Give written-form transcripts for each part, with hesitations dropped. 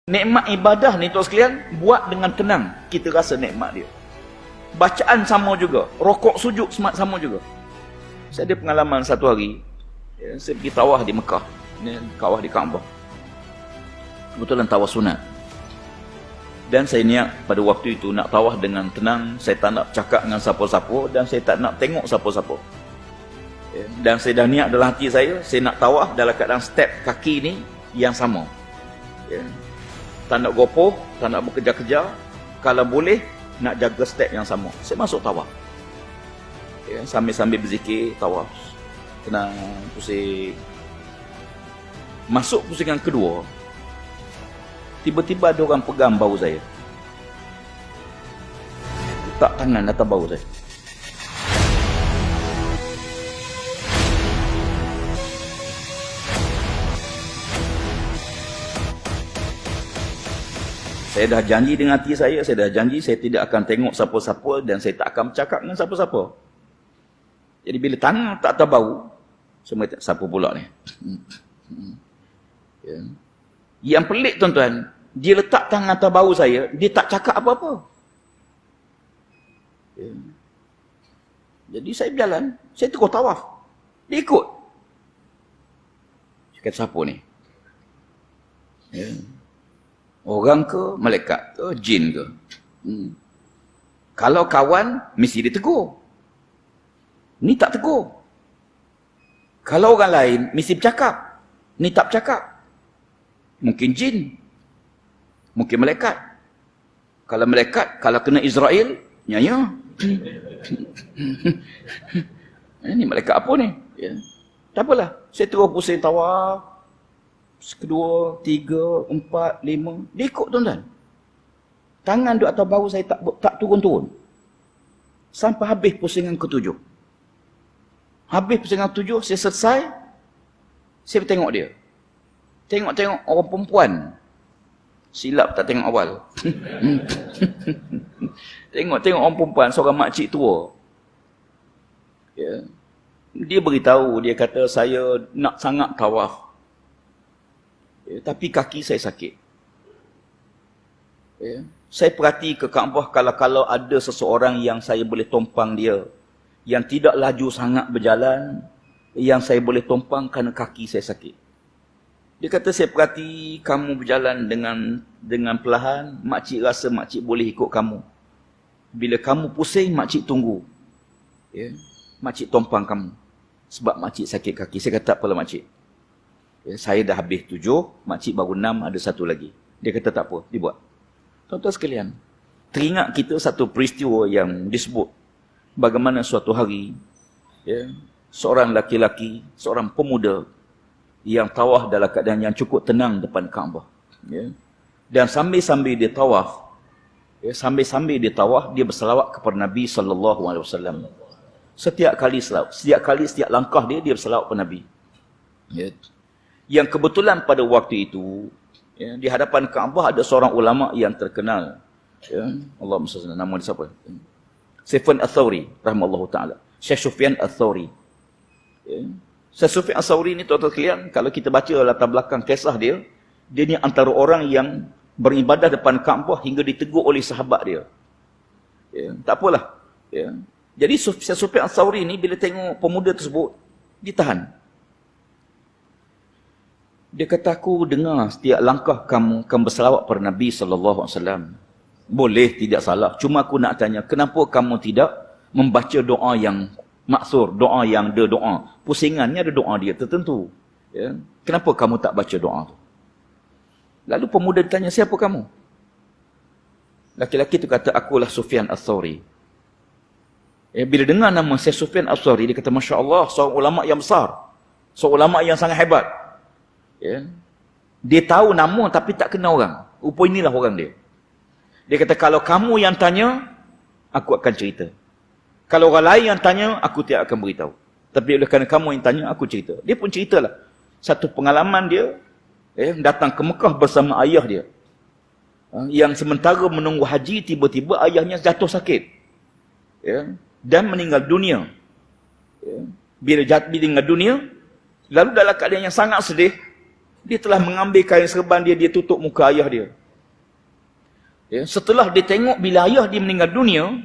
Nikmat ibadah ni tuan sekalian, buat dengan tenang, kita rasa nikmat dia. Bacaan sama juga, rokok sujud sama juga. Saya ada pengalaman satu hari, saya pergi tawaf di Mekah, tawaf di Kaabah. Kebetulan tawaf sunat. Dan saya niat pada waktu itu nak tawaf dengan tenang, saya tak nak cakap dengan siapa-siapa dan saya tak nak tengok siapa-siapa. Dan saya dah niat dalam hati saya nak tawaf dalam keadaan step kaki ni yang sama. Tak nak gopoh, tak nak berkejar-kejar. Kalau boleh, nak jaga step yang sama. Saya masuk tawaf. Sambil-sambil berzikir, tawaf. Tenang, pusing. Masuk pusingan kedua, tiba-tiba ada orang pegang bahu saya. Letak tangan atas bahu saya. Saya dah janji dengan hati saya dah janji saya tidak akan tengok siapa-siapa dan saya tak akan bercakap dengan siapa-siapa. Jadi bila tangan tak atas bahu, saya kata, siapa pula ni? Yang pelik tuan-tuan, dia letak tangan atas bahu saya, dia tak cakap apa-apa. Jadi saya berjalan, saya terus tawaf. Dia ikut. Saya kata, siapa ni? Orang ke, malaikat ke, jin ke? Kalau kawan, mesti dia tegur. Ni tak tegur. Kalau orang lain, mesti bercakap. Ni tak bercakap. Mungkin jin. Mungkin malaikat. Kalau malaikat, kalau kena Israel, nyanya. Ini malaikat apa ni? Tak apalah. Saya terus pusing tawaf. Kedua, tiga, empat, lima. Dia ikut tuan-tuan. Tangan duduk atas bahu saya tak turun-turun. Sampai habis pusingan ketujuh. Habis pusingan ketujuh, saya selesai. Saya tengok dia. Tengok-tengok orang perempuan. Silap tak tengok awal. Tengok-tengok orang perempuan, seorang makcik tua. Dia beritahu, dia kata saya nak sangat tawaf. Tapi kaki saya sakit. Saya perhati ke Kaabah kalau ada seseorang yang saya boleh tumpang dia, yang tidak laju sangat berjalan, yang saya boleh tumpang kerana kaki saya sakit. Dia kata saya perhati kamu berjalan dengan perlahan, makcik rasa makcik boleh ikut kamu. Bila kamu pusing, makcik tunggu. Makcik tumpang kamu. Sebab makcik sakit kaki. Saya kata, tak apalah makcik. Saya dah habis 7, makcik baru 6, ada satu lagi. Dia kata tak apa, dia buat. Tuan-tuan sekalian, teringat kita satu peristiwa yang disebut. Bagaimana suatu hari, seorang laki-laki, seorang pemuda, yang tawaf dalam keadaan yang cukup tenang depan Kaabah. Dan sambil-sambil dia tawaf, dia berselawat kepada Nabi SAW. Setiap langkah dia berselawat kepada Nabi. Yang kebetulan pada waktu itu, di hadapan Kaabah ada seorang ulama yang terkenal. Allahumma salli, nama dia siapa? Sufyan Ats-Tsauri, rahimahullahu ta'ala. Syekh Sufyan Ats-Tsauri. Syekh Sufyan Ats-Tsauri ni tuan-tuan sekalian, kalau kita baca latar belakang kisah dia ni antara orang yang beribadah depan Kaabah hingga ditegur oleh sahabat dia. Tak apalah. Jadi Syekh Sufyan Ats-Tsauri ni bila tengok pemuda tersebut, ditahan. Dia kata, aku dengar setiap langkah kamu berselawat pada Nabi SAW. Boleh, tidak salah. Cuma aku nak tanya, kenapa kamu tidak membaca doa yang maksur, doa yang ada doa. Pusingannya ada doa dia tertentu. Kenapa kamu tak baca doa tu? Lalu pemuda ditanya, siapa kamu? Laki-laki itu kata, akulah Sufyan Ats-Tsauri. Bila dengar nama Syekh Sufyan Ats-Tsauri, dia kata, Masya Allah, seorang ulama yang besar. Seorang ulama yang sangat hebat. Dia tahu nama tapi tak kenal orang. Rupa inilah orang dia. Dia kata, kalau kamu yang tanya, aku akan cerita. Kalau orang lain yang tanya, aku tidak akan beritahu. Tapi oleh kerana kamu yang tanya, aku cerita. Dia pun ceritalah satu pengalaman dia, datang ke Mekah bersama ayah dia. Yang sementara menunggu haji, tiba-tiba ayahnya jatuh sakit. Dan meninggal dunia. Bila meninggal dunia, lalu dalam keadaan yang sangat sedih, Dia telah mengambil kain serban dia, dia tutup muka ayah dia. Ya, setelah dia tengok bila ayah dia meninggal dunia,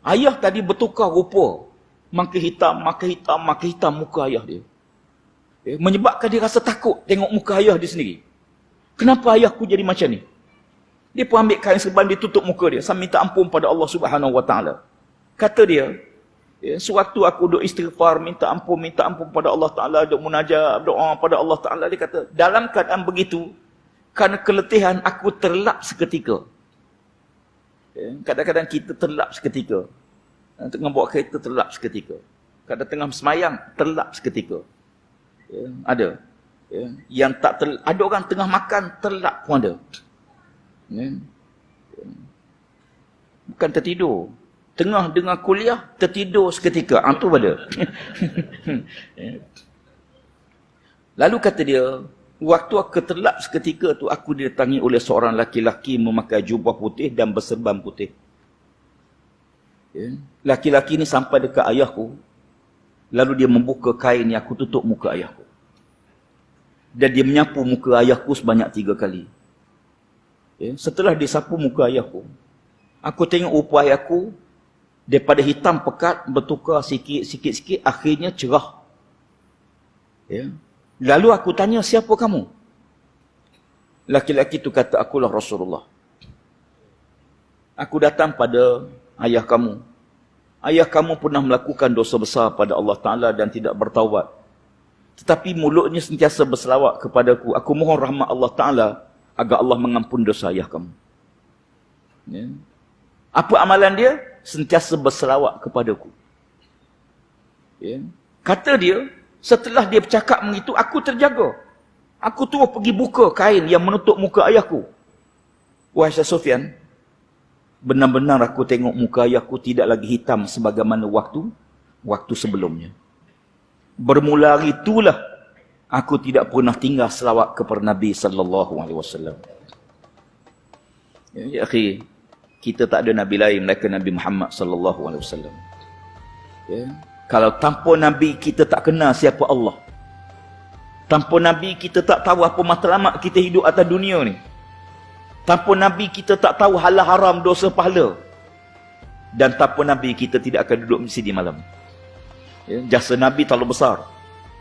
ayah tadi bertukar rupa. Makin hitam muka ayah dia. Ya, menyebabkan dia rasa takut tengok muka ayah dia sendiri. Kenapa ayahku jadi macam ni? Dia pun ambil kain serban, dia tutup muka dia sambil minta ampun pada Allah Subhanahu Wa Taala. Kata dia, ya, sewaktu aku duk istighfar, minta ampun pada Allah Ta'ala, duk munajat, doa pada Allah Ta'ala, dia kata, dalam keadaan begitu, kerana keletihan, aku terlap seketika. Ya, kadang-kadang kita terlap seketika. Tengah bawa kereta, terlap seketika. Kadang tengah semayang, terlap seketika. Ya, ada. Ya, yang tak ada orang tengah makan, terlap pun ada. Ya. Bukan tertidur. Tengah dengar kuliah, tertidur seketika. Itu pada. Lalu kata dia, waktu aku terlap seketika tu, aku didatangi oleh seorang laki-laki memakai jubah putih dan berserban putih. Laki-laki ni sampai dekat ayahku, lalu dia membuka kain yang aku tutup muka ayahku. Dan dia menyapu muka ayahku sebanyak 3 kali. Setelah dia sapu muka ayahku, aku tengok rupa ayahku, daripada hitam pekat, bertukar sikit-sikit, akhirnya cerah. Ya. Lalu aku tanya, siapa kamu? Laki-laki itu kata, akulah Rasulullah. Aku datang pada ayah kamu. Ayah kamu pernah melakukan dosa besar pada Allah Ta'ala dan tidak bertaubat. Tetapi mulutnya sentiasa berselawat kepadaku. Aku mohon rahmat Allah Ta'ala agar Allah mengampun dosa ayah kamu. Ya. Apa amalan dia? Sentiasa berselawat kepadaku. Ya. Kata dia, setelah dia bercakap begitu, aku terjaga. Aku terus pergi buka kain yang menutup muka ayahku. Wahai Syekh Sufyan, benar-benar aku tengok muka ayahku tidak lagi hitam sebagaimana waktu sebelumnya. Bermula hari itulah aku tidak pernah tinggal selawat kepada Nabi sallallahu alaihi wasallam. Ya akhi, kita tak ada Nabi lain melainkan Nabi Muhammad sallallahu alaihi wasallam. Ya. Kalau tanpa Nabi kita tak kenal siapa Allah. Tanpa Nabi kita tak tahu apa matlamat kita hidup atas dunia ni. Tanpa Nabi kita tak tahu halal haram dosa pahala. Dan tanpa Nabi kita tidak akan duduk mesti di malam. Ya. Jasa Nabi terlalu besar.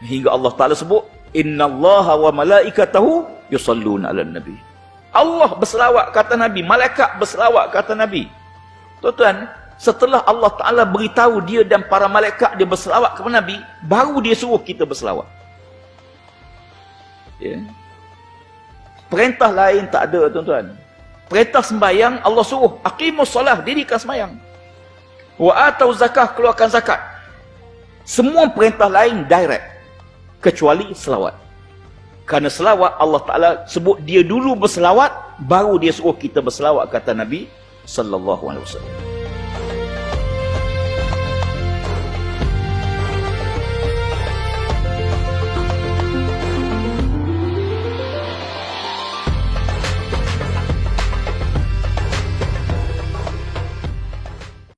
Hingga Allah Ta'ala sebut, innallaha wa malaikatahu yusalluna 'alan nabi. Allah berselawat kata Nabi, malaikat berselawat kata Nabi. Tuan-tuan, setelah Allah Ta'ala beritahu dia dan para malaikat dia berselawat kepada Nabi, baru dia suruh kita berselawat. Ya. Perintah lain tak ada, tuan-tuan. Perintah sembahyang, Allah suruh, aqimus solah, dirikan sembahyang. Wa atau zakah, keluarkan zakat. Semua perintah lain direct, kecuali selawat. Kerana selawat Allah Ta'ala sebut dia dulu berselawat, baru dia suruh kita berselawat kata Nabi sallallahu alaihi wasallam.